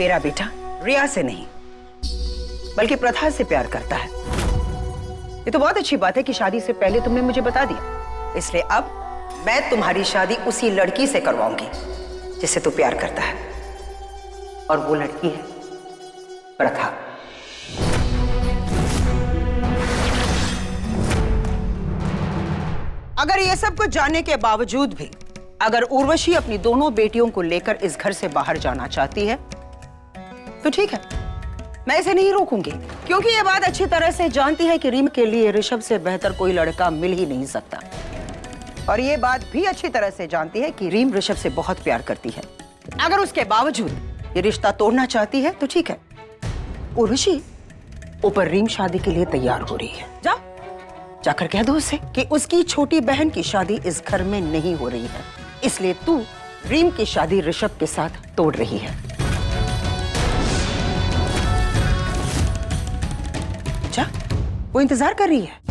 मेरा बेटा रिया से नहीं बल्कि प्रथा से प्यार करता है। ये तो बहुत अच्छी बात है कि शादी से पहले तुमने मुझे बता दिया। इसलिए अब मैं तुम्हारी शादी उसी लड़की से करवाऊंगी जिससे तू प्यार करता है, और वो लड़की है प्रथा। अगर ये सब कुछ जानने के बावजूद भी अगर उर्वशी अपनी दोनों बेटियों को लेकर इस घर से बाहर जाना चाहती है तो ठीक है, मैं इसे नहीं रोकूंगी, क्योंकि ये बात अच्छी तरह से जानती है कि रीम के लिए ऋषभ से बेहतर कोई लड़का मिल ही नहीं सकता। और ये बात भी अच्छी तरह से जानती है कि रीम ऋषभ से बहुत प्यार करती है। अगर उसके बावजूद ये रिश्ता तोड़ना चाहती है तो ठीक है, उर्वशी ऊपर रीम शादी के लिए तैयार हो रही है। जाकर कह दो उसे कि उसकी छोटी बहन की शादी इस घर में नहीं हो रही है, इसलिए तू रीम की शादी ऋषभ के साथ तोड़ रही है। जा, वो इंतजार कर रही है।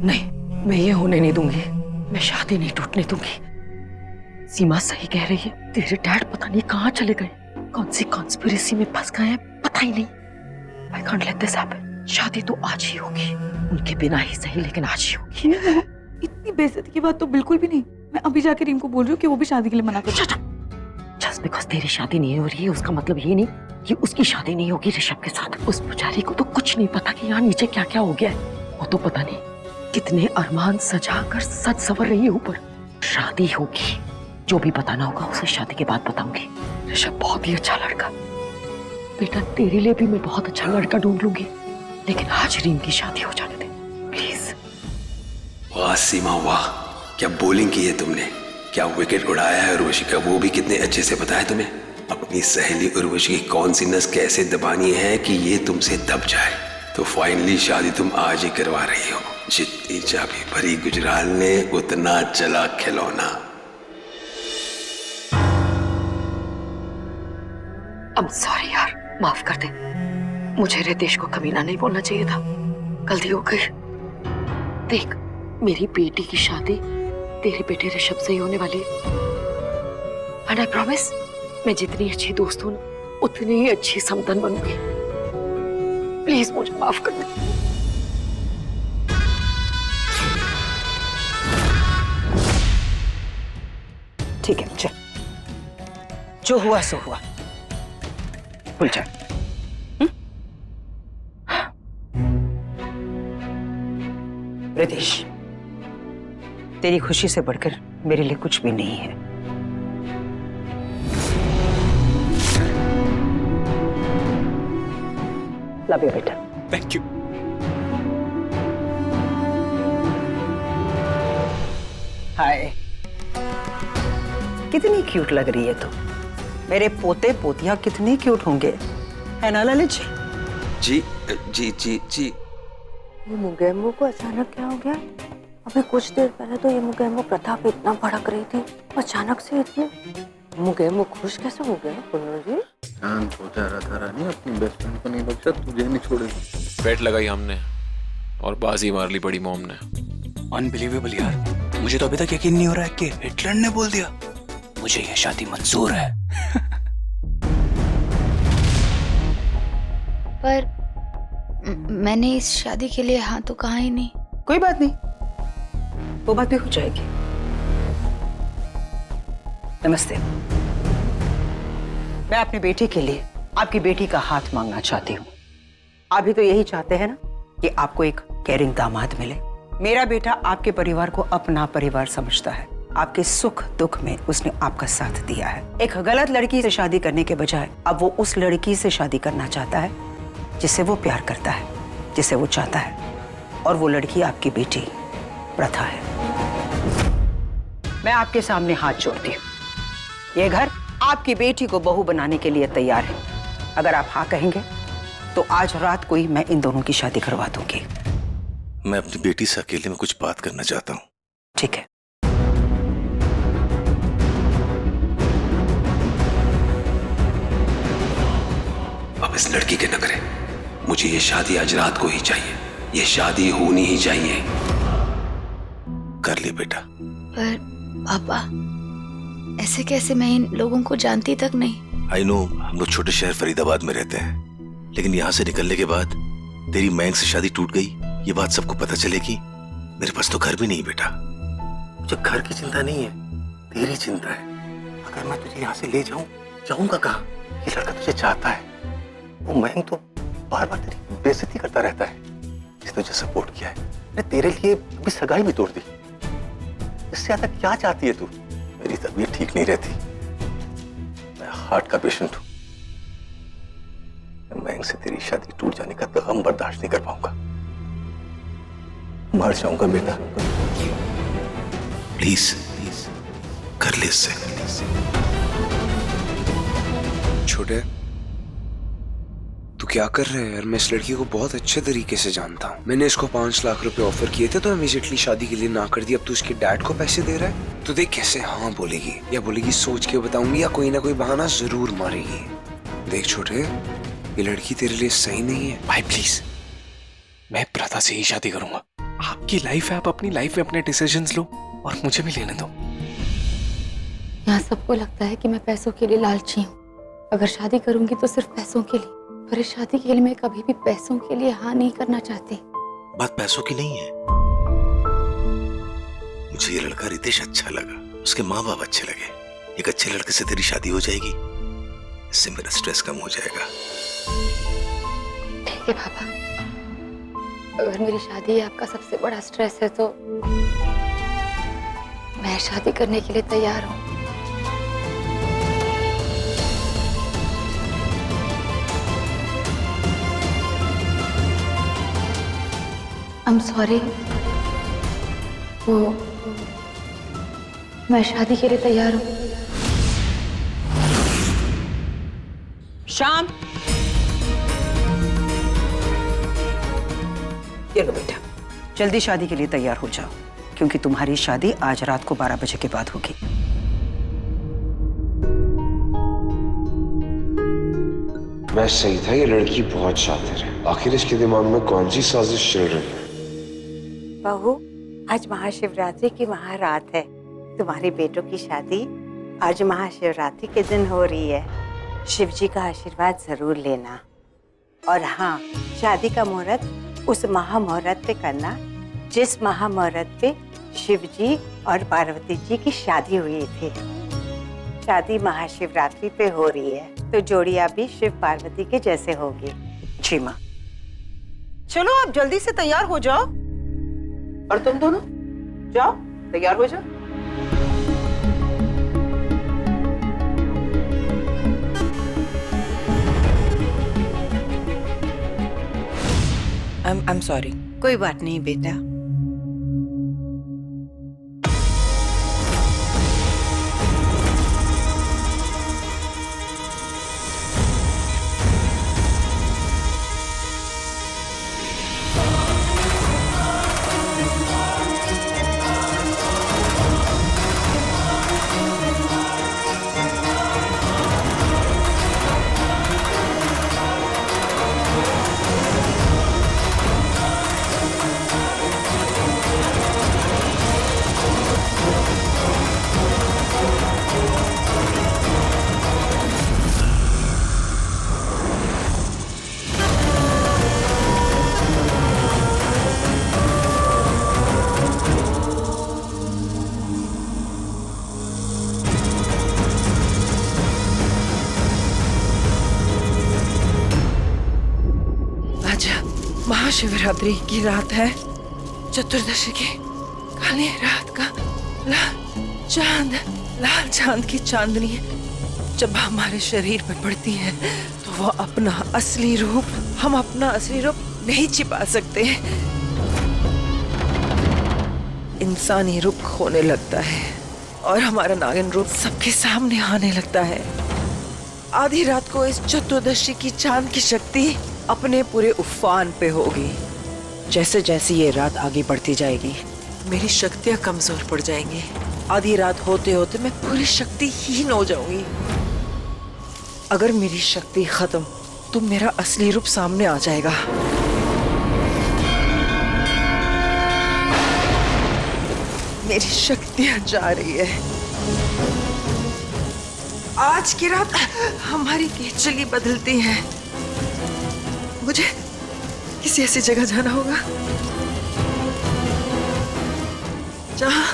नहीं, मैं ये होने नहीं दूंगी। मैं शादी नहीं टूटने दूंगी। सीमा सही कह रही है, तेरे डैड पता नहीं कहाँ चले गए, कौन सी कॉन्स्पिरेसी में फंस गए हैं, पता ही नहीं। I can't let this happen. शादी तो आज ही होगी, उनके बिना ही सही, लेकिन आज ही होगी। इतनी बेइज्जती की बात तो बिल्कुल भी नहीं। मैं अभी जाके रीम को बोल रही हूँ कि वो भी शादी के लिए मना कर। Just because तेरी शादी नहीं हो रही है उसका मतलब ये नहीं कि उसकी शादी नहीं होगी ऋषभ के साथ। उस पुजारी को तो कुछ नहीं पता कि यहाँ नीचे क्या क्या हो गया है। वो तो पता नहीं कितने अरमान सजा कर सज संवर रही है ऊपर। शादी होगी, जो भी बताना होगा उसे शादी के बाद बताऊंगी। ऋषभ बहुत ही अच्छा लड़का, बेटा तेरे लिए भी मैं बहुत अच्छा लड़का ढूंढ लूंगी, लेकिन आज रीम की शादी हो जाने दे प्लीज। वाह सीमा वाह, क्या बॉलिंग की है तुमने, क्या विकेट उड़ाया है उर्वशी का, वो भी कितने अच्छे से बताया तुम्हें। अपनी सहेली उर्वशी की कौन सी नस कैसे दबानी है कि ये तुमसे दब जाए। तो फाइनली शादी तुम आज ही करवा रही हो। जितनी चाबी भरी गुजराल ने उतना चला खिलौना। I'm sorry यार, माफ कर दे। मुझे रितेश को कमीना नहीं बोलना चाहिए था, गलती हो गई। देख, मेरी बेटी की शादी तेरे बेटे ऋषभ से ही होने वाली है। एंड आई प्रॉमिस, मैं जितनी अच्छी दोस्त हूँ उतनी ही अच्छी समधन बनूंगी। प्लीज मुझे माफ कर दे। ठीक है, चल, जो हुआ सो हुआ, भूल जा। रितेश, तेरी खुशी से बढ़कर मेरे लिए कुछ भी नहीं है। लव यू बेटा। Thank you. हाय, कितनी क्यूट लग रही है तू। मेरे पोते पोतियां कितने क्यूट होंगे, है ना ललित जी? जी जी जी जी। ये मुगैम्बो को अचानक क्या हो गया? अभी कुछ देर पहले तो ये मुगैम्बो प्रथा पे इतना भड़क रही थी, अचानक से इतने। मुगैम्बो खुश कैसे हो गया पुन्नू जी? शांत हो जा रहा था रानी, अपनी बेस्ट फ्रेंड को नहीं बख्शा, तुझे नहीं छोड़ेगी। बेट लगाई हमने और बाजी मार ली बड़ी मॉम ने। अनबिलीवेबल यार, मुझे तो अभी तक यकीन नहीं हो रहा है कि हिटलर ने बोल दिया मुझे यह शादी मंजूर है। पर मैंने इस शादी के लिए हाँ तो कहा ही नहीं। कोई बात नहीं, वो बात भी हो जाएगी। नमस्ते, मैं अपनी बेटी के लिए आपकी बेटी का हाथ मांगना चाहती हूँ। आप भी तो यही चाहते हैं ना कि आपको एक केयरिंग दामाद मिले। मेरा बेटा आपके परिवार को अपना परिवार समझता है। आपके सुख दुख में उसने आपका साथ दिया है। एक गलत लड़की से शादी करने के बजाय अब वो उस लड़की से शादी करना चाहता है जिससे वो प्यार करता है, जिसे वो चाहता है, और वो लड़की आपकी बेटी प्रथा है। मैं आपके सामने हाथ जोड़ती हूँ, ये घर आपकी बेटी को बहू बनाने के लिए तैयार है। अगर आप हाँ कहेंगे तो आज रात को ही मैं इन दोनों की शादी करवा दूंगी। मैं अपनी बेटी से अकेले में कुछ बात करना चाहता हूँ। ठीक है। अब इस लड़की के नखरे, मुझे ये शादी आज रात को ही चाहिए, ये शादी होनी ही चाहिए। कर ली बेटा। पर पापा, ऐसे कैसे? मैं इन लोगों को जानती तक नहीं। आई नो, हम लोग छोटे शहर फरीदाबाद में रहते हैं, लेकिन यहाँ से निकलने के बाद तेरी मयंक से शादी टूट गई, ये बात सबको पता चलेगी। मेरे पास तो घर भी नहीं बेटा। मुझे घर की चिंता नहीं है, तेरी चिंता है। अगर मैं तुझे यहाँ से ले जाऊं, जाऊंगा कहाँ? ये लड़का तुझे चाहता है। वो मयंक तो बार बार तेरी बेइज्जती करता रहता है। इसने तुझे सपोर्ट किया है, मैं तेरे लिए अभी सगाई भी तोड़ दी। इससे ज्यादा क्या चाहती है तू? मेरी तबीयत ठीक नहीं रहती, मैं हार्ट का पेशेंट हूं। मैं मयंक से तेरी शादी टूट जाने का गम बर्दाश्त नहीं कर पाऊंगा। मर जाऊंगा बेटा। प्लीज प्लीज कर ले इससे। छोटे, तू क्या कर रहे है यार? मैं इस लड़की को बहुत अच्छे तरीके से जानता हूँ। मैंने इसको 5 लाख रुपए ऑफर किए थे तो इमीडिएटली शादी के लिए ना कर दी। अब तू इसके डैड को पैसे दे रहा है तो देख कैसे हाँ बोलेगी, या बोलेगी सोच के बताऊंगी, या कोई ना कोई बहाना जरूर मारेगी। देख छोटे, ये लड़की तेरे लिए सही नहीं है। भाई प्लीज, मैं प्रथा से ही शादी करूंगा। आपकी लाइफ है, आप अपनी लाइफ में अपने डिसीजंस लो और मुझे भी लेने दो। यहाँ सबको लगता है कि मैं पैसों के लिए लालची हूँ। अगर शादी करूंगी तो सिर्फ पैसों के लिए, पर इस शादी के लिए मैं कभी भी पैसों के लिए हाँ नहीं करना चाहती। बात पैसों की नहीं है। मुझे ये लड़का रितेश अच्छा लगा, उसके माँ बाप अच्छे लगे। एक अच्छे लड़के से तेरी शादी हो जाएगी, इससे मेरा स्ट्रेस कम हो जाएगा। ठीक है पापा, अगर मेरी शादी आपका सबसे बड़ा स्ट्रेस है तो मैं शादी करने के लिए तैयार हूँ। I'm sorry, वो मैं शादी के लिए तैयार हूँ। श्याम, ये लो बेटा, जल्दी शादी के लिए तैयार हो जाओ, क्योंकि तुम्हारी शादी आज रात को 12 बजे के बाद होगी। मैं सही था, ये लड़की बहुत शातिर है। आखिर इसके दिमाग में कौन सी साजिश चल रही है? बहू, आज महाशिवरात्रि की महारात है। तुम्हारे बेटों की शादी आज महाशिवरात्रि के दिन हो रही है। शिव जी का आशीर्वाद जरूर लेना। और हाँ, शादी का मुहूर्त उस महामुहूर्त पे करना जिस महामुहूर्त पे शिव जी और पार्वती जी की शादी हुई थी। शादी महाशिवरात्रि पे हो रही है तो जोड़ियां भी शिव पार्वती के जैसे होगी। जी माँ। चलो अब जल्दी से तैयार हो जाओ, और तुम दोनों जाओ तैयार हो जाओ। I'm sorry। कोई बात नहीं बेटा। महाशिवरात्रि की रात है, चतुर्दशी की काली रात का लाल चांद की चांदनी जब हमारे शरीर पे पड़ती है तो वो अपना असली रूप, हम अपना असली रूप नहीं छिपा सकते। इंसानी रूप खोने लगता है और हमारा नागिन रूप सबके सामने आने लगता है। आधी रात को इस चतुर्दशी की चांद की शक्ति अपने पूरे उफान पे होगी। जैसे जैसे ये रात आगे बढ़ती जाएगी मेरी शक्तियां कमजोर पड़ जाएंगी। आधी रात होते होते मैं पूरी शक्तिहीन हो जाऊंगी। अगर मेरी शक्ति खत्म तो मेरा असली रूप सामने आ जाएगा। मेरी शक्तियां जा रही है। आज की रात हमारी केचली बदलती है। मुझे किसी ऐसी जगह जाना होगा जहाँ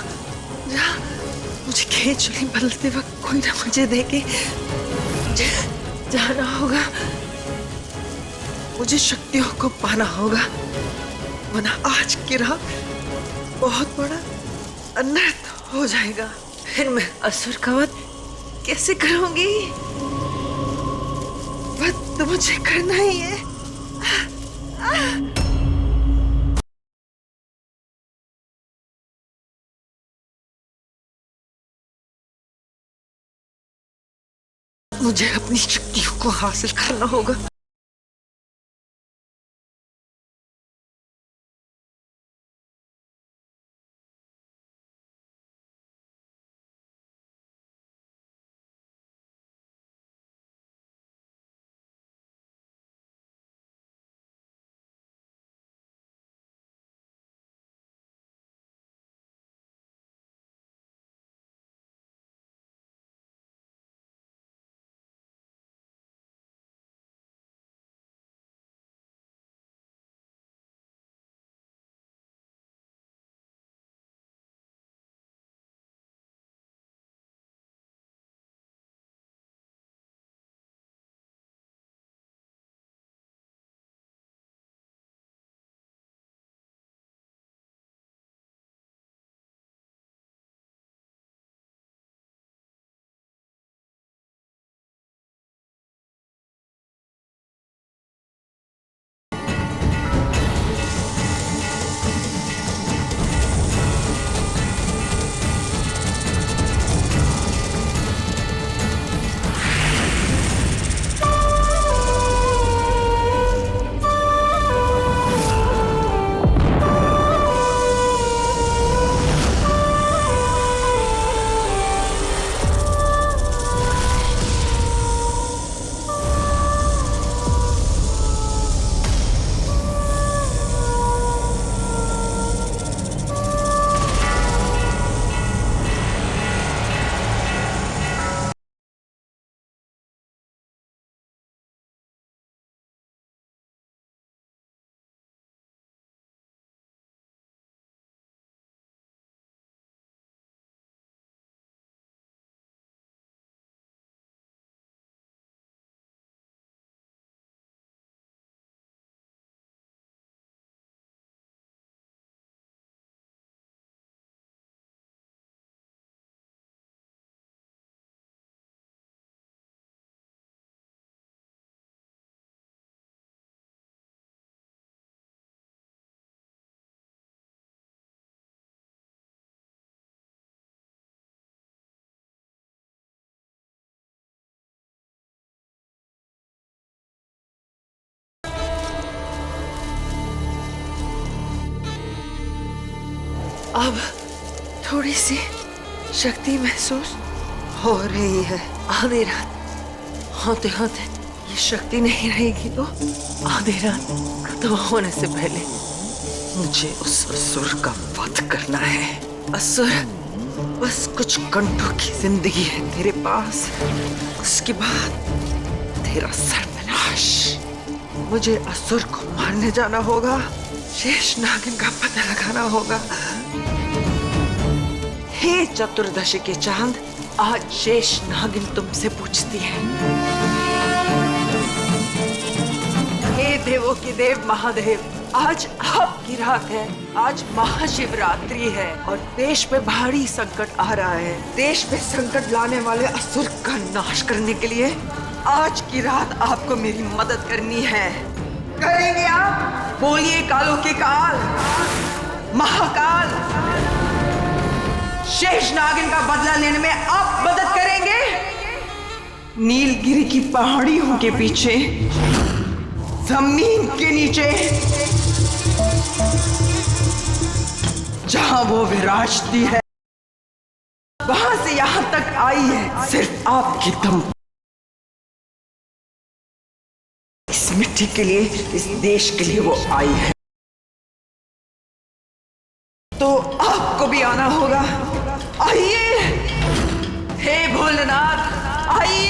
मुझे केचली बदलते वक्त कोई ना मुझे देखे। जाना होगा, मुझे शक्तियों को पाना होगा, वरना आज की रात बहुत बड़ा अनर्थ हो जाएगा। फिर मैं असुर का वध कैसे करूंगी? वध तो मुझे करना ही है। मुझे अपनी शक्तियों को हासिल करना होगा। अब थोड़ी सी शक्ति महसूस हो रही है। आधी रात होते होते ये शक्ति नहीं रहेगी तो आधी रात खत्म होने से पहले मुझे उस असुर का वध करना है। असुर, बस कुछ घंटों की जिंदगी है तेरे पास, उसके बाद तेरा सर्वनाश। मुझे असुर को मारने जाना होगा, शेष नागिन का पता लगाना होगा। हे चतुर्दशी के चांद, आज शेष नागिन तुमसे पूछती है। हे देवों के देव महादेव, आज आपकी रात है, आज महाशिवरात्रि है और देश पे भारी संकट आ रहा है। देश पे संकट लाने वाले असुर का नाश करने के लिए आज की रात आपको मेरी मदद करनी है। करेंगे आप? बोलिए कालों के काल, महाकाल। शेष नागिन का बदला लेने में आप मदद करेंगे? नीलगिरी की पहाड़ियों के पीछे, जमीन के नीचे, जहां वो विराजती है, वहां से यहां तक आई है सिर्फ आपकी दम। इस मिट्टी के लिए, इस देश के लिए वो आई है, तो आपको भी आना होगा। आइए हे भोलेनाथ, आइए।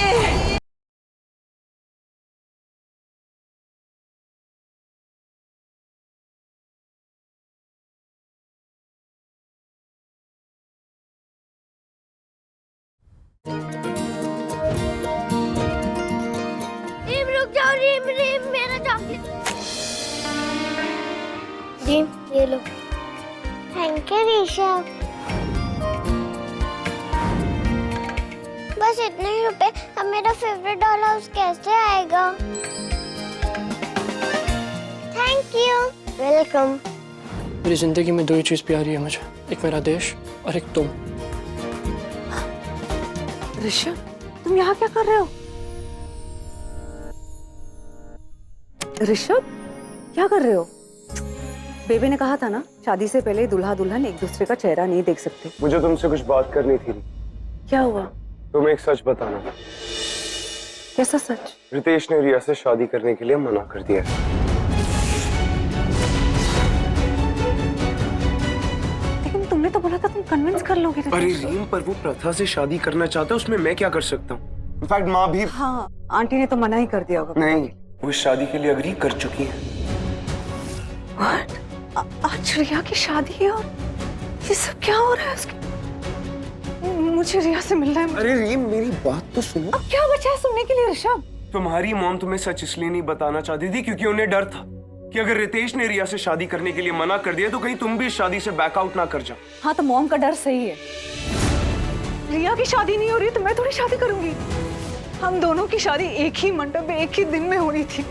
रीम रुक जाओ, रीम रीम मेरा चॉकलेट। रीम ये लो। Thank you Rishabh. बस इतने ही रुपए, अब मेरा फेवरेट डॉल हाउस कैसे आएगा? Thank you. वेलकम। मेरी जिंदगी में दो ही चीज प्यारी है मुझे, एक मेरा देश और एक तुम। ऋषभ, तुम यहाँ क्या कर रहे हो? ऋषभ, क्या कर रहे हो? बेबी ने कहा था ना, शादी से पहले दूल्हा दुल्हन एक दूसरे का चेहरा नहीं देख सकते। मुझे तुमसे कुछ बात करनी थी। क्या हुआ? तुम्हें एक सच बताना। कैसा सच? रितेश ने रिया से शादी करने के लिए मना कर दिया। लेकिन तुमने तो बोला था तुम कन्विंस कर लोगे। अरे रीम, पर वो प्रथा से शादी करना चाहता है, उसमें मैं क्या कर सकता हूँ? इनफैक्ट माँ भी। हाँ, आंटी ने तो मना ही कर दिया होगा। नहीं, वो इस शादी के लिए अग्री कर चुकी है। What? आज रिया की शादी है और ये सब क्या हो रहा है उसके? मुझे रिया से मिलना है। अरे रीम, मेरी बात तो सुनो। अब क्या बचा है सुनने के लिए ऋषभ? तुम्हारी मॉम तुम्हें सच इसलिए नहीं बताना चाहती थी क्योंकि उन्हें डर था कि अगर रितेश ने रिया से शादी करने के लिए मना कर दिया तो कहीं तुम भी इस शादी से बैकआउट ना कर जाओ। हाँ, तो मॉम का डर सही है। रिया की शादी नहीं हो रही तो मैं थोड़ी शादी करूंगी। हम दोनों की शादी एक ही मंडप में एक ही दिन में होनी थी।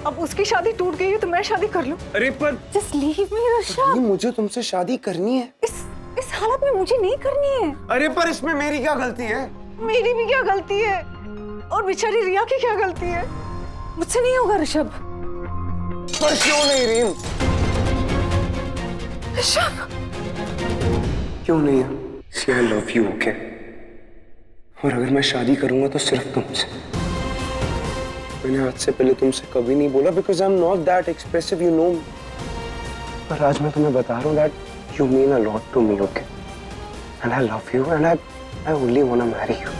अब उसकी शादी टूट गई है तो मैं शादी कर लूं। अरे पर जस्ट लीव मी ऋषभ। मुझे तुमसे शादी करनी है। इस हालत में मुझे नहीं करनी है। अरे पर इसमें मेरी क्या गलती है? मेरी भी क्या गलती है और बेचारी रिया की क्या गलती है? मुझसे नहीं होगा ऋषभ। पर क्यों नहीं रीम? ऋषभ, क्यों नहीं? See, I love you, okay? और अगर मैं शादी करूंगा तो सिर्फ तुमसे। मैंने आज से पहले तुमसे कभी नहीं बोला because I'm not that expressive, you know. पर आज मैं तुम्हें बता रहा हूँ that you mean a lot to me, okay? And I love you and I only wanna marry you.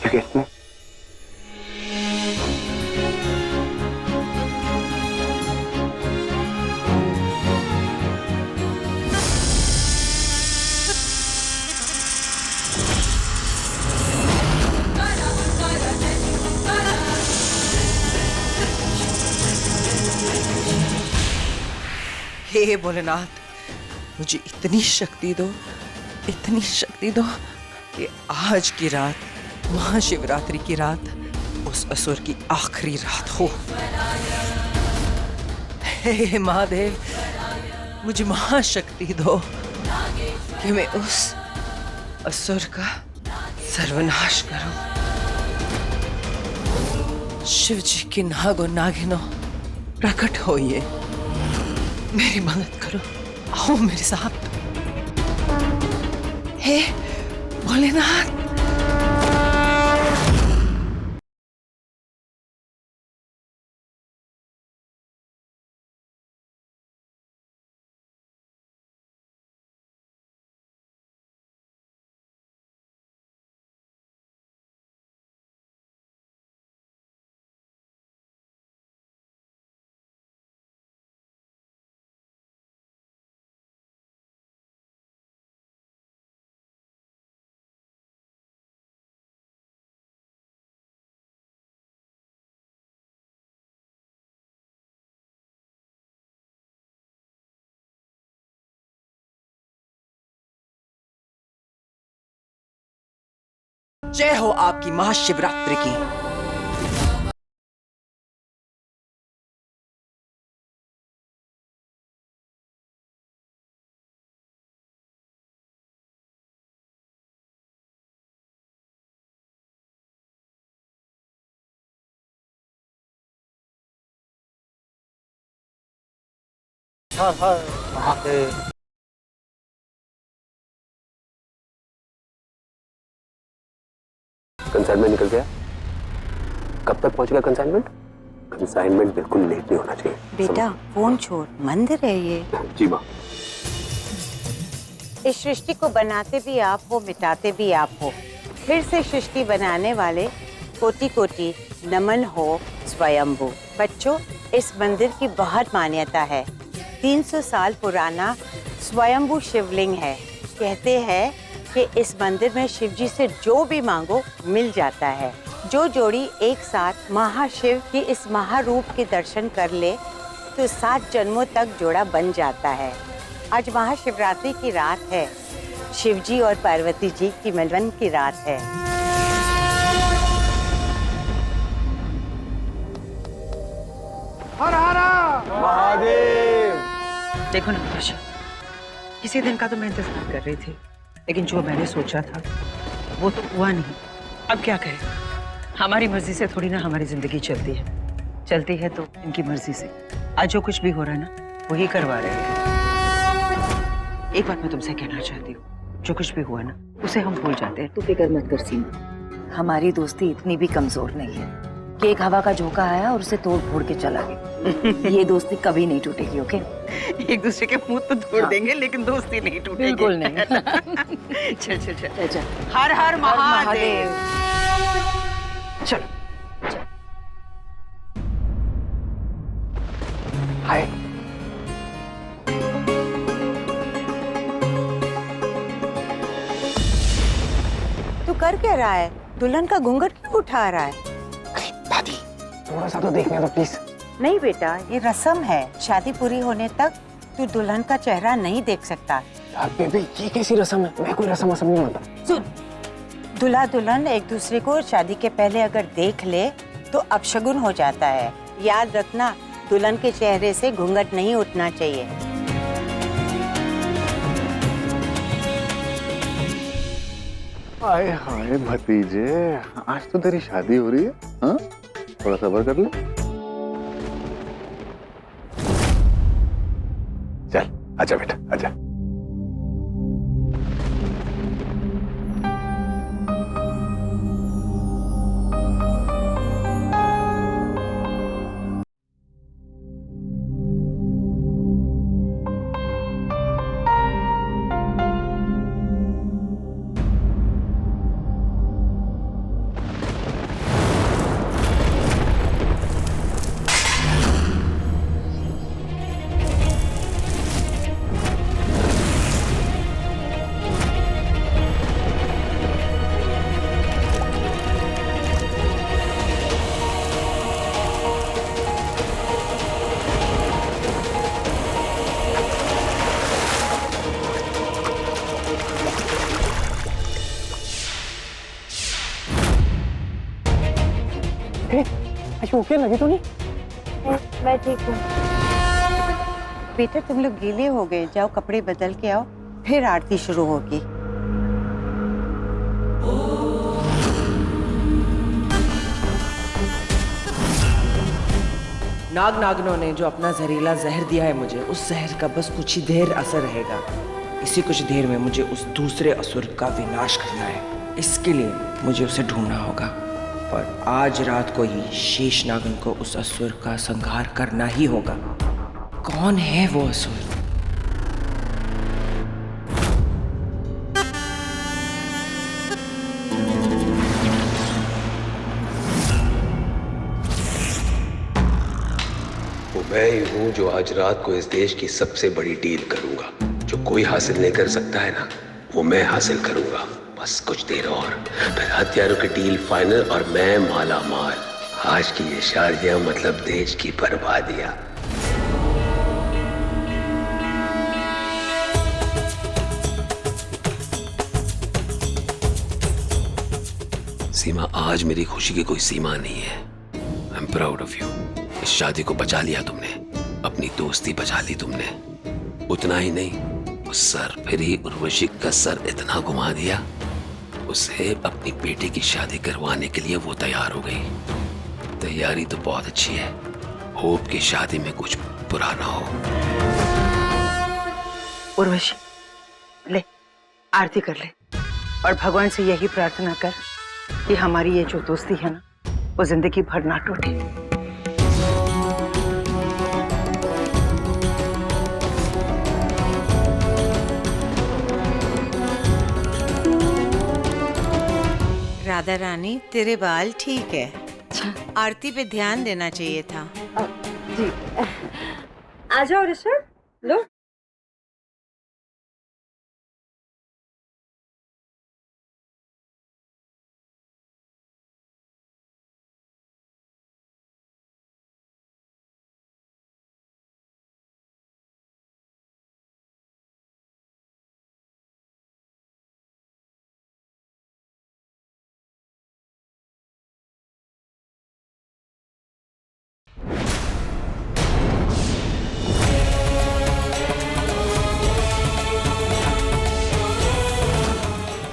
You get me? हे भोलेनाथ, मुझे इतनी शक्ति दो कि आज की रात, महाशिवरात्रि की रात, उस असुर की आखिरी रात हो। हे महादेव, मुझे महाशक्ति दो कि मैं उस असुर का सर्वनाश करूं। शिव जी के नागो नागिनो प्रकट होइए, मेरी मदद करो, आओ मेरे साथ। हे भोलेनाथ। जय हो आपकी महाशिवरात्रि की। हर हर महादेव। कंसाइनमेंट निकल गया? कब तक पहुंचेगा कंसाइनमेंट? कंसाइनमेंट बिल्कुल लेट नहीं होना चाहिए। बेटा फोन छोड़, मंदिर है ये। जी माँ। इस सृष्टि को बनाते भी आप हो, मिटाते भी आप हो। फिर से सृष्टि बनाने वाले कोटि कोटि नमन हो स्वयंभू। बच्चों, इस मंदिर की बहुत मान्यता है। 300 साल पुराना स्वयंभू शिवलिंग है। कहते हैं कि इस मंदिर में शिव जी से जो भी मांगो मिल जाता है। जो जोड़ी एक साथ महाशिव की इस महारूप के दर्शन कर ले तो 7 जन्मों तक जोड़ा बन जाता है। आज महाशिवरात्रि की रात है, शिव जी और पार्वती जी की मिलन की रात है। हर हर महादेव। देखो ना उर्वशी, किसी दिन का तो मैं इंतजार कर रही थी, लेकिन जो मैंने सोचा था वो तो हुआ नहीं। अब क्या करें, हमारी मर्जी से थोड़ी ना हमारी जिंदगी चलती है तो इनकी मर्जी से। आज जो कुछ भी हो रहा है ना वही करवा रहे हैं। एक बात मैं तुमसे कहना चाहती हूँ, जो कुछ भी हुआ ना उसे हम भूल जाते हैं। तू फिक्र मत कर सीमा, हमारी दोस्ती इतनी भी कमजोर नहीं है कि एक हवा का झोंका आया और उसे तोड़ फोड़ के चला गया। ये दोस्ती कभी नहीं टूटेगी। ओके, एक दूसरे के मुंह तो तोड़ देंगे लेकिन दोस्ती नहीं टूटेगी। बिल्कुल नहीं। चल। हर हर महादेव। चलो। हाय। तू कर क्या रहा है? दुल्हन का घूंघट क्यों उठा रहा है? दादी, थोड़ा सा तो देखने दो प्लीज। नहीं बेटा, ये रस्म है। शादी पूरी होने तक तू दुल्हन का चेहरा नहीं देख सकता। यार बेबी, ये कैसी रस्म है? मैं कोई रस्म नहीं मानता। सुन, दूल्हा दुल्हन एक दूसरे को शादी के पहले अगर देख ले तो अपशगुन हो जाता है। याद रखना, दुल्हन के चेहरे से घूंघट नहीं उठना चाहिए। हाय हाय भतीजे, आज तो तेरी शादी हो रही है। हाँ, थोड़ा सब्र कर ले। चल आजा बेटा, आजा। ओके लगी तो नहीं? मैं ठीक हूँ। बेटा तुम लोग गीले हो गए, जाओ कपड़े बदल के आओ, फिर आरती शुरू होगी। नागनों ने जो अपना जहरीला जहर दिया है मुझे, उस जहर का बस कुछ ही देर असर रहेगा। इसी कुछ देर में मुझे उस दूसरे असुर का विनाश करना है। इसके लिए मुझे उसे ढूंढना होगा, पर आज रात को ही शेष नागन को उस असुर का संहार करना ही होगा। कौन है वो असुर? वो मैं ही हूं जो आज रात को इस देश की सबसे बड़ी डील करूंगा। जो कोई हासिल नहीं कर सकता है ना, वो मैं हासिल करूंगा। बस कुछ देर और, फिर हथियारों की डील फाइनल और मैं माला माल। आज की ये शादियां मतलब देश की बर्बादियां। सीमा, आज मेरी खुशी की कोई सीमा नहीं है। I am proud of you. इस शादी को बचा लिया तुमने, अपनी दोस्ती बचा ली तुमने। उतना ही नहीं, उस सर फिरी उर्वशी का सर इतना घुमा दिया, उसे अपनी बेटी की शादी करवाने के लिए वो तैयार हो गई। तैयारी तो बहुत अच्छी है। होप की शादी में कुछ बुरा ना हो। उर्वशी, ले आरती कर ले और भगवान से यही प्रार्थना कर कि हमारी ये जो दोस्ती है ना, वो जिंदगी भर ना टूटे। राधा रानी, तेरे बाल ठीक है। आरती पे ध्यान देना चाहिए था। जी, आ जाओ ऋषभ, लो।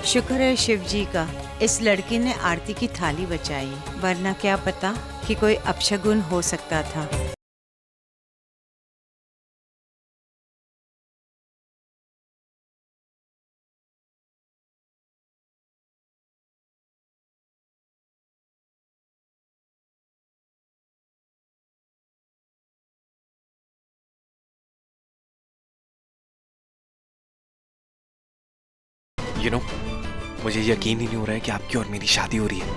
शुक्र है शिव जी का, इस लड़के ने आरती की थाली बचाई, वरना क्या पता कि कोई अपशगुन हो सकता था। You know, मुझे यकीन ही नहीं हो रहा है कि आपकी और मेरी शादी हो रही है।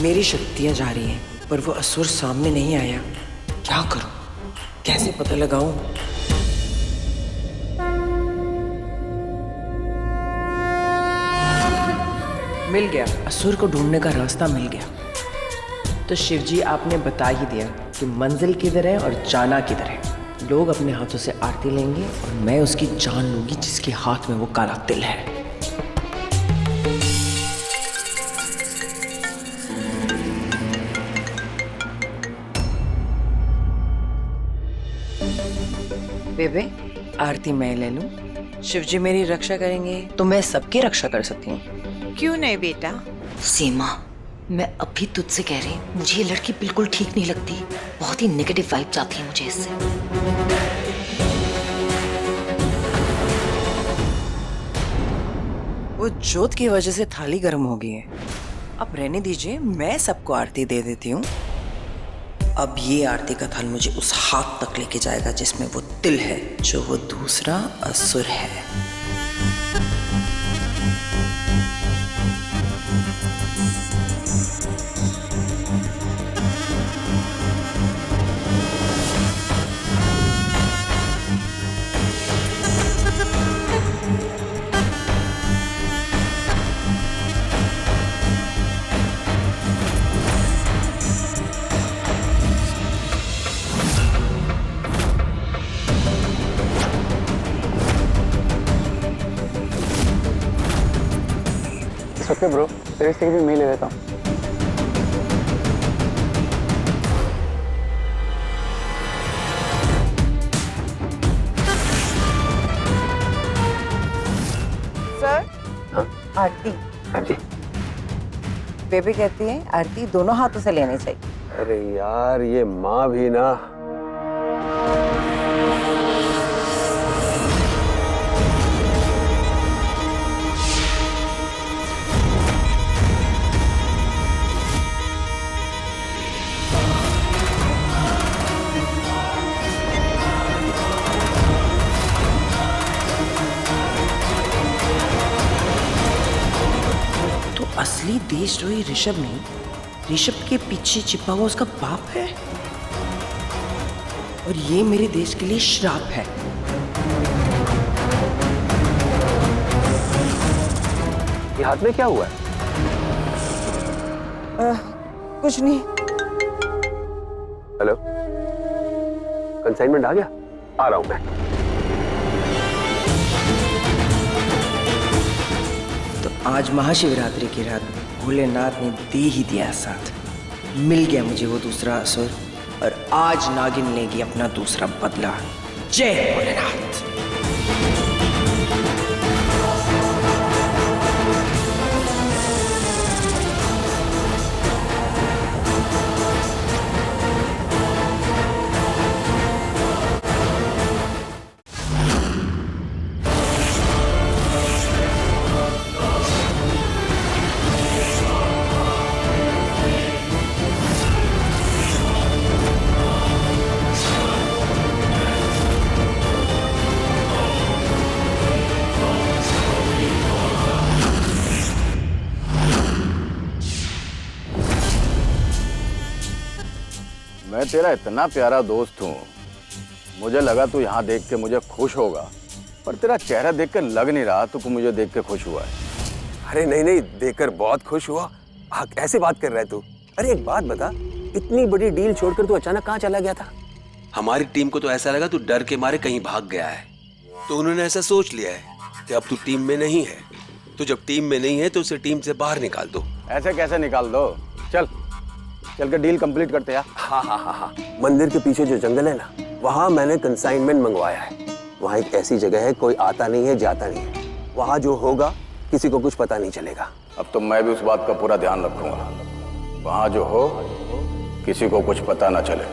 मेरी शक्तियां जा रही हैं, पर वो असुर सामने नहीं आया। क्या करूं? कैसे पता लगाऊं? मिल गया, असुर को ढूंढने का रास्ता मिल गया। तो शिवजी आपने बता ही दिया कि मंजिल किधर है और जाना किधर है। लोग अपने हाथों से आरती लेंगे और मैं उसकी जान लूंगी जिसके हाथ में वो काला तिल है। बेबे, आरती मैं ले लूं? शिवजी मेरी रक्षा करेंगे तो मैं सबकी रक्षा कर सकती हूँ। क्यों नहीं बेटा? सीमा, मैं अभी तुझसे कह रही हूँ, मुझे ये लड़की बिल्कुल ठीक नहीं लगती। बहुत ही नेगेटिव वाइब्स आती है मुझे इससे। वो जोत की वजह से थाली गर्म हो गई है। अब रहने दीजिए, मैं सबको आरती दे देती हूँ। अब ये आरती का थाल मुझे उस हाथ तक लेके जाएगा जिसमें वो तिल है, जो वो दूसरा असुर है। ओके ब्रो, तेरे से भी मैं ले लेता हूँ। सर, आरती। हाँ जी। बेबी कहती है आरती दोनों हाथों से लेनी चाहिए। अरे यार, ये माँ भी ना। असली देशद्रोही ऋषभ नहीं, ऋषभ के पीछे छिपा हुआ उसका बाप है, और ये मेरे देश के लिए श्राप है। ये हाथ में क्या हुआ है? कुछ नहीं। हेलो, कंसाइनमेंट आ गया? आ रहा हूं मैं। आज महाशिवरात्रि की रात भोलेनाथ ने दे ही दिया साथ। मिल गया मुझे वो दूसरा असुर, और आज नागिन लेगी अपना दूसरा बदला। जय भोलेनाथ। मैं तेरा इतना प्यारा दोस्त हूँ, मुझे लगा तू यहाँ देख के मुझे खुश होगा, पर तेरा चेहरा देख कर लग नहीं रहा तू मुझे देख के खुश हुआ है। अरे नहीं नहीं, देखकर बहुत खुश हुआ। ऐसे बात कर रहा है तू? अरे एक बात बता, इतनी बड़ी डील छोड़कर तू अचानक कहाँ चला गया था? हमारी टीम को तो ऐसा लगा तू डर के मारे कहीं भाग गया है। तो उन्होंने ऐसा सोच लिया है कि अब तू टीम में नहीं है, तो जब टीम में नहीं है तो उसे टीम से बाहर निकाल दो। ऐसे कैसे निकाल दो? चल चल के डील कंप्लीट करते हैं। हाँ, मंदिर के पीछे जो जंगल है ना, वहाँ मैंने कंसाइनमेंट मंगवाया है। वहाँ एक ऐसी जगह है, कोई आता नहीं है जाता नहीं है। वहाँ जो होगा किसी को कुछ पता नहीं चलेगा। अब तो मैं भी उस बात का पूरा ध्यान रखूंगा, वहाँ जो हो किसी को कुछ पता ना चले।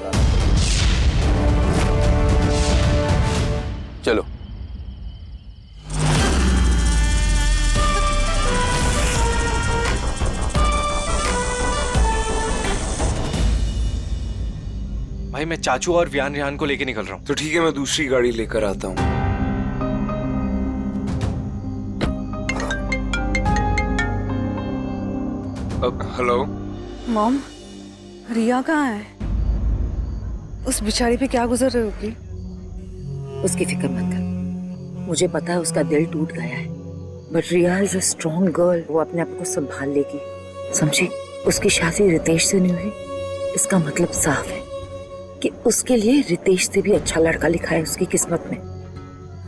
चलो। भाई मैं चाचू और व्यान रिहान को लेके निकल रहा हूँ। तो ठीक है, मैं दूसरी गाड़ी लेकर आता हूँ। हेलो मॉम, रिया कहाँ है? उस बेचारी पे क्या गुजर रही होगी? उसकी फिक्र मत कर, मुझे पता है उसका दिल टूट गया है, but Riya is a strong girl. वो अपने आप को संभाल लेगी, समझी? उसकी शादी रितेश से नहीं हुई, इसका मतलब साफ है कि उसके लिए रितेश से भी अच्छा लड़का लिखा है उसकी किस्मत में।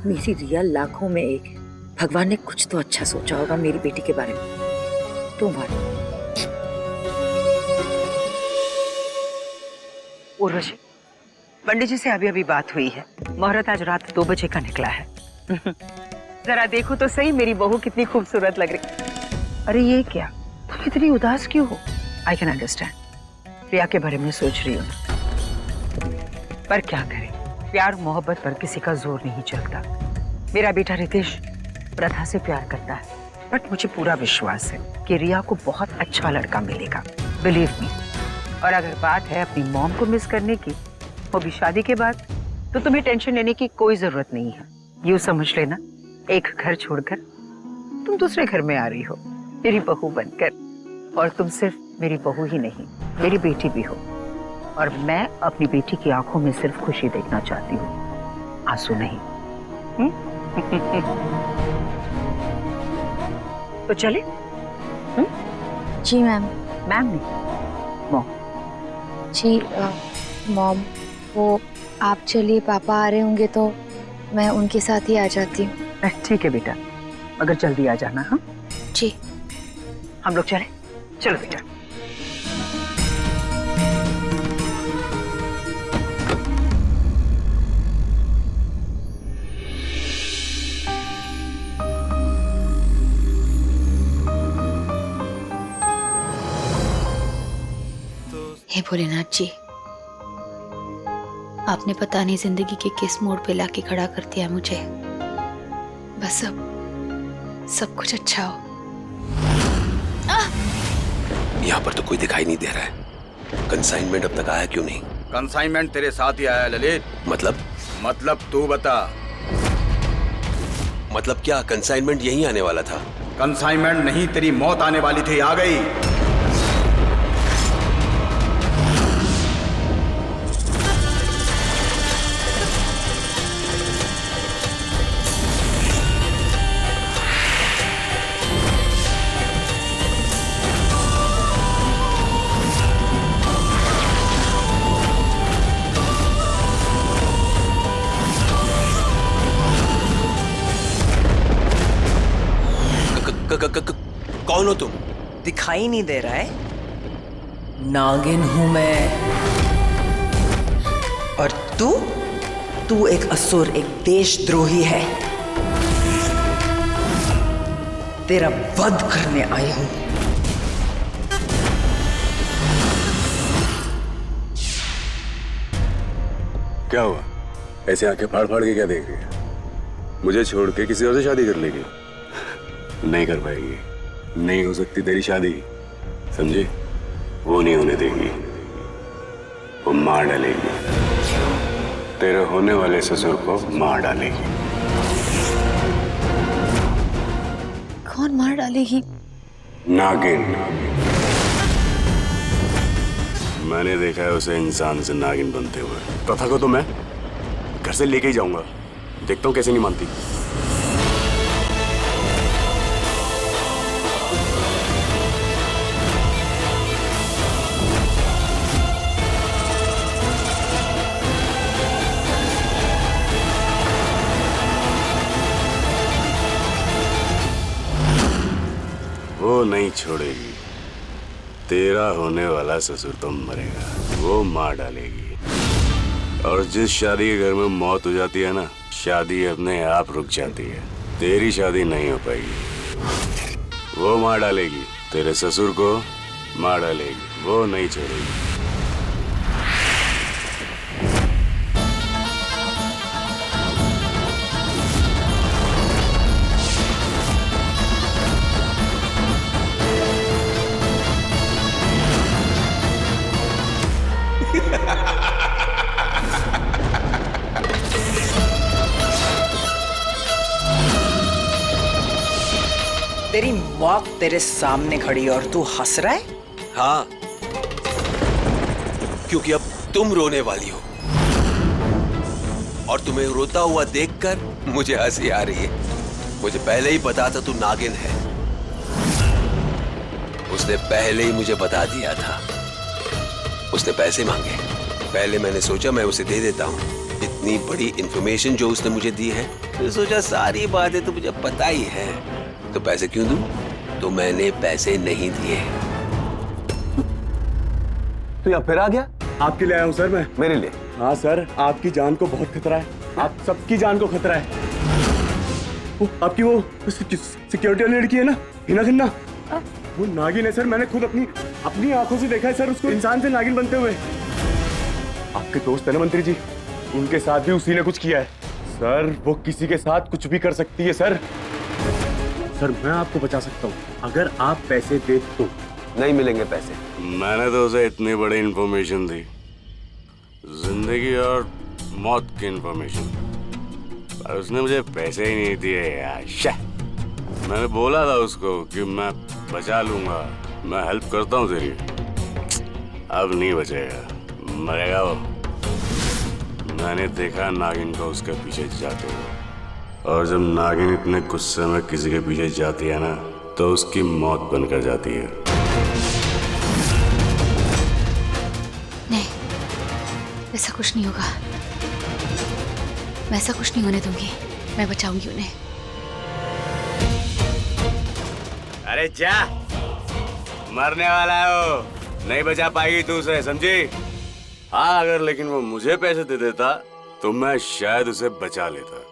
मेरी रिया लाखों में एक है। भगवान ने कुछ तो अच्छा सोचा होगा मेरी बेटी के बारे में। Don't worry. उर्वशी, पंडित जी से अभी अभी बात हुई है। मुहूर्त आज रात 2 बजे का निकला है। जरा देखो तो सही मेरी बहू कितनी खूबसूरत लग रही। अरे ये क्या, तुम इतनी उदास क्यों हो? आई कैन अंडरस्टैंड, रिया के बारे में सोच रही हो, पर क्या करें, प्यार मोहब्बत पर किसी का जोर नहीं चलता। मेरा बेटा रितेश प्रथा से प्यार करता है, बट मुझे पूरा विश्वास है कि रिया को बहुत अच्छा लड़का मिलेगा, बिलीव मी। और अगर बात है अपनी मॉम को मिस करने की, वो भी शादी के बाद, तो तुम्हें टेंशन लेने की कोई जरूरत नहीं है। यूँ समझ लेना, एक घर छोड़कर तुम दूसरे घर में आ रही हो मेरी बहू बनकर, और तुम सिर्फ मेरी बहू ही नहीं, मेरी बेटी भी हो। और मैं अपनी बेटी की आंखों में सिर्फ खुशी देखना चाहती हूँ, आंसू नहीं। तो चले? जी मैम। मैम नहीं, मॉम। जी मॉम, वो आप चलिए, पापा आ रहे होंगे तो मैं उनके साथ ही आ जाती हूँ। ठीक है बेटा, मगर जल्दी आ जाना। हाँ जी। हम लोग चले? चलो बेटा। हे भोलेनाथ जी, आपने पता नहीं जिंदगी के किस मोड़ पे लाके खड़ा कर दिया मुझे। बस अब सब कुछ अच्छा हो। यहाँ पर तो कोई दिखाई नहीं दे रहा है। कंसाइनमेंट अब तक आया क्यों नहीं? कंसाइनमेंट तेरे साथ ही आया ललित। मतलब तू बता। मतलब क्या कंसाइनमेंट यहीं आने वाला था? कंसाइनमेंट नहीं, तेरी मौत आने वाली थी, आ गई। कौन हो तुम? दिखाई नहीं दे रहा है? नागिन हूं मैं। और तू एक असुर, एक देशद्रोही है। तेरा वध करने आई हूं। क्या हुआ? ऐसे आंखें फाड़ फाड़ के क्या देख रही है? मुझे छोड़ के किसी और से शादी कर लेगी? नहीं कर पाएगी, नहीं हो सकती तेरी शादी, समझी? वो नहीं होने देगी, वो मार डालेगी, तेरे होने वाले ससुर को मार डालेगी। कौन मार डालेगी? नागिन। मैंने देखा है उसे इंसान से नागिन बनते हुए। प्रथा को तो मैं घर से लेके ही जाऊंगा, देखता हूँ कैसे नहीं मानती। नहीं छोड़ेगी। तेरा होने वाला ससुर तो मरेगा, वो मार डालेगी। और जिस शादी के घर में मौत हो जाती है ना, शादी अपने आप रुक जाती है। तेरी शादी नहीं हो पाएगी, वो मार डालेगी। तेरे ससुर को मार डालेगी, वो नहीं छोड़ेगी। तेरी मौत तेरे सामने खड़ी और तू हंस रहा है? हाँ, क्योंकि अब तुम रोने वाली हो और तुम्हें रोता हुआ देखकर मुझे हंसी आ रही है। मुझे पहले ही पता था तू नागिन है। उसने पहले ही मुझे बता दिया था। उसने पैसे मांगे, पहले मैंने सोचा मैं उसे दे देता हूँ। इतनी बड़ी इंफॉर्मेशन जो उसने मुझे दी है, तो सोचा सारी बातें तो मुझे पता ही है, तो पैसे क्यों दूं? तो मैंने पैसे नहीं दिए। तो यहाँ फिर आ गया? आपके लिए आया हूँ सर मैं। मेरे लिए? हाँ सर, आपकी जान को बहुत खतरा है। आप सबकी जान को खतरा है। आपकी वो सिक्योरिटी वाली लड़की है ना, हिना खन्ना, वो नागिन है सर। मैंने खुद अपनी आंखों से देखा है सर उसको इंसान से नागिन बनते हुए। आपके दोस्त है ना मंत्री जी, उनके साथ भी उसी ने कुछ किया है सर। वो किसी के साथ कुछ भी कर सकती है सर। सर मैं आपको बचा सकता हूँ अगर आप पैसे दे तो। नहीं मिलेंगे पैसे। मैंने तो उसे इतनी बड़ी इंफॉर्मेशन दी, जिंदगी और मौत की इंफॉर्मेशन, पर उसने मुझे पैसे ही नहीं दिए यार। मैंने बोला था उसको कि मैं बचा लूंगा, मैं हेल्प करता हूँ तेरी। अब नहीं बचेगा, मरेगा वो। मैंने देखा नागिन को उसके पीछे जाते हुए, और जब नागिन इतने गुस्से में किसी के पीछे जाती है ना, तो उसकी मौत बनकर जाती है। नहीं, ऐसा कुछ नहीं होगा। मैं ऐसा कुछ नहीं होने दूंगी। मैं बचाऊंगी उन्हें। अरे जा, मरने वाला है वो, नहीं बचा पाएगी तू उसे, समझी? हाँ, अगर लेकिन वो मुझे पैसे दे देता तो मैं शायद उसे बचा लेता।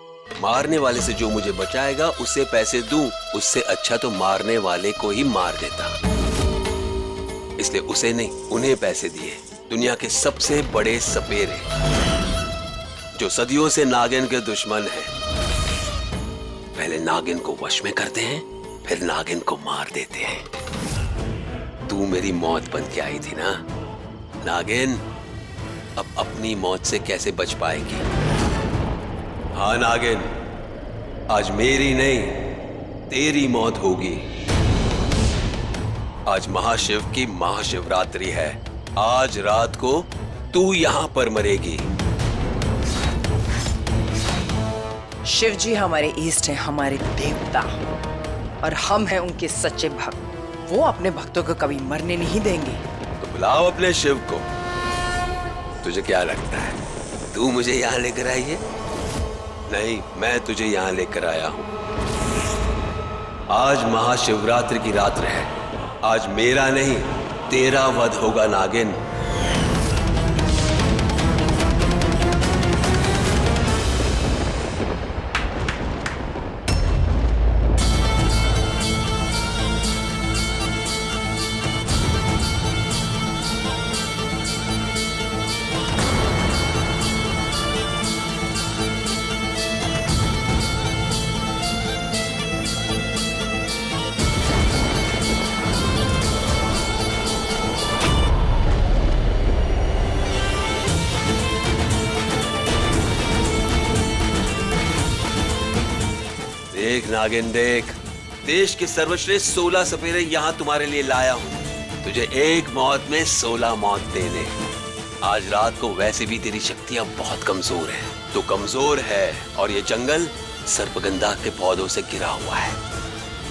मारने वाले से जो मुझे बचाएगा उसे पैसे दूं, उससे अच्छा तो मारने वाले को ही मार देता। इसलिए उसे नहीं, उन्हें पैसे दिए। दुनिया के सबसे बड़े सपेरे जो सदियों से नागिन के दुश्मन हैं, पहले नागिन को वश में करते हैं, फिर नागिन को मार देते हैं। तू मेरी मौत बन के आई थी ना नागिन, अब अपनी मौत से कैसे बच पाएगी? हाँ नागिन, आज मेरी नहीं तेरी मौत होगी। आज महाशिव की महाशिवरात्रि है। आज रात को तू यहां पर मरेगी। शिव जी हमारे ईष्ट हैं, हमारे देवता, और हम हैं उनके सच्चे भक्त। वो अपने भक्तों को कभी मरने नहीं देंगे। तो बुलाओ अपने शिव को। तुझे क्या लगता है तू मुझे यहाँ लेकर आई है? नहीं, मैं तुझे यहाँ लेकर आया हूँ। आज महाशिवरात्रि की रात्रि है। आज मेरा नहीं तेरा वध होगा नागिन। देख नागिन देख, देश के सर्वश्रेष्ठ 16 सपेरे यहाँ तुम्हारे लिए लाया हूँ। तुझे एक मौत में 16 मौत देने। आज रात को वैसे भी तेरी शक्तियाँ बहुत कमजोर है। तो कमजोर है और ये जंगल सर्पगंधा के पौधों से घिरा हुआ है।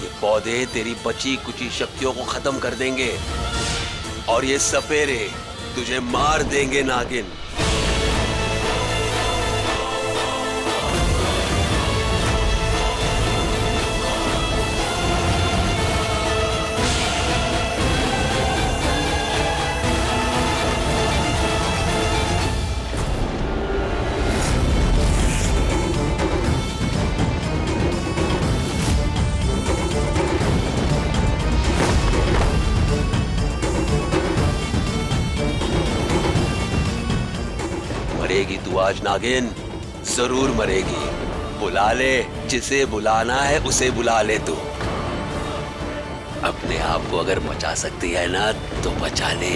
ये पौधे तेरी बची कुची शक्तियों को खत्म कर देंगे और ये सपेरे तुझे मार देंगे नागिन। मरेगी तू आज नागिन, जरूर मरेगी। बुला ले, जिसे बुलाना है उसे बुला ले तू। अपने आप को अगर बचा सकती है ना तो बचा ले।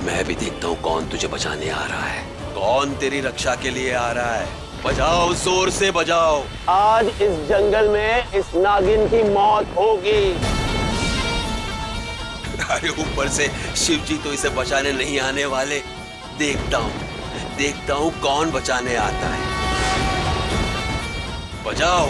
मैं भी देखता हूँ कौन तुझे बचाने आ रहा है, कौन तेरी रक्षा के लिए आ रहा है। बजाओ, जोर से बजाओ। आज इस जंगल में इस नागिन की मौत होगी। अरे ऊपर से शिव जी तो इसे बचाने नहीं आने वाले। देखता हूँ कौन बचाने आता है। बजाओ।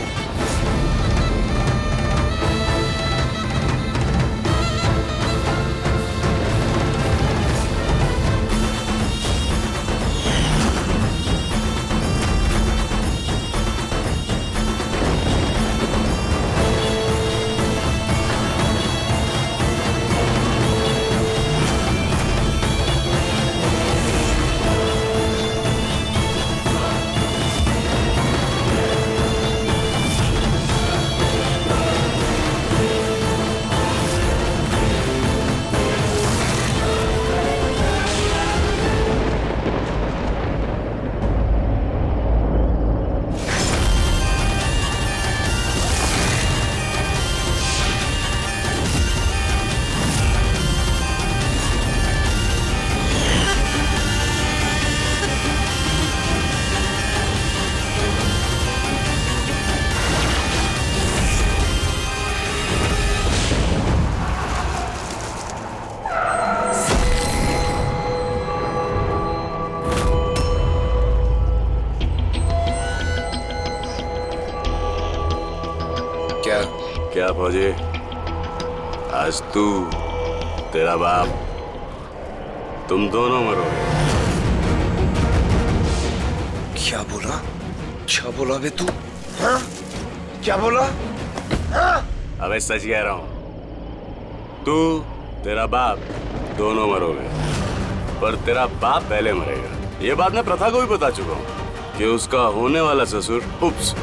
क्या फौजी, आज तू, तेरा बाप, तुम दोनों मरोगे। क्या बोला बे तू? हाँ? क्या बोला? हाँ? अबे सच कह रहा हूँ। तू, तेरा बाप दोनों मरोगे, पर तेरा बाप पहले मरेगा। ये बात मैं प्रथा को भी बता चुका हूँ कि उसका होने वाला ससुर, उप्स,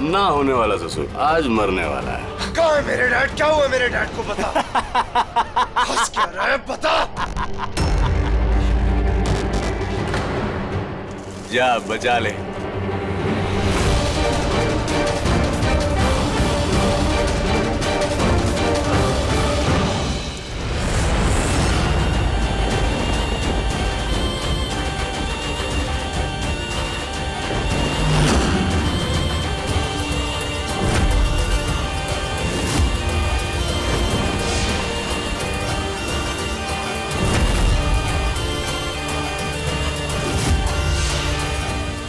ना होने वाला ससुर आज मरने वाला है। कहाँ है मेरे डैड? क्या हुआ मेरे डैड को? बता। हंस क्या रहा है? बता। जा बचा ले।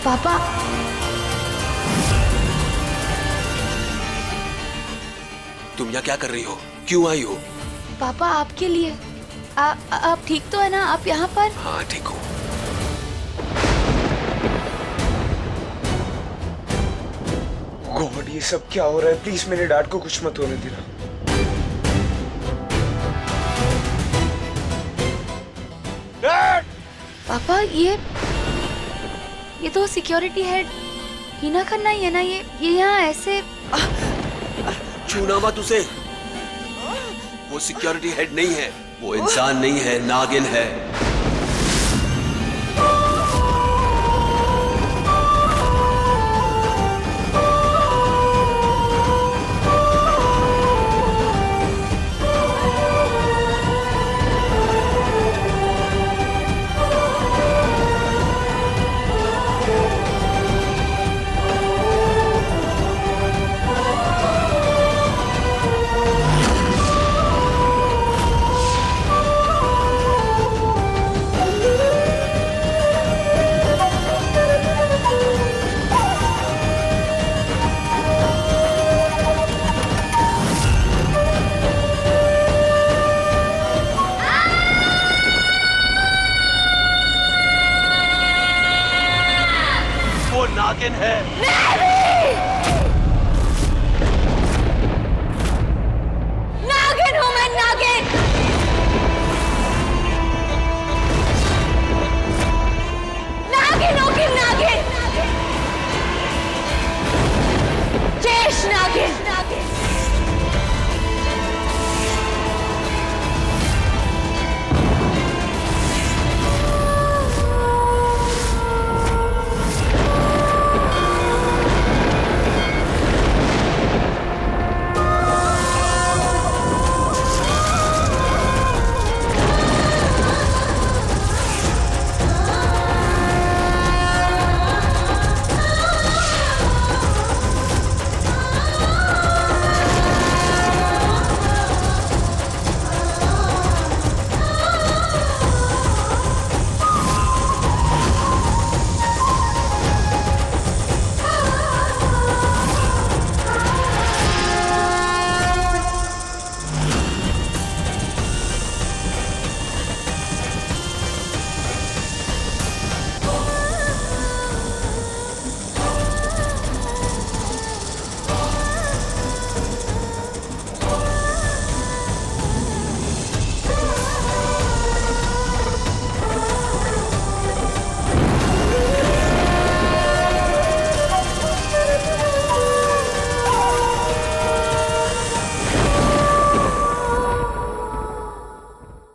पापा, तुम यहाँ क्या कर रही हो? क्यों आई हो? पापा आपके लिए। आप ठीक तो है ना? आप यहाँ पर? हाँ ठीक हूँ। गॉड, ये सब क्या हो रहा है? प्लीज मेरे डैड को कुछ मत होने देना। डैड! पापा ये तो सिक्योरिटी हेड हिना खन्ना ही है ना? ये यहाँ ऐसे छूना मत उसे। वो सिक्योरिटी हेड नहीं है, वो इंसान नहीं है, नागिन है। नागिन है।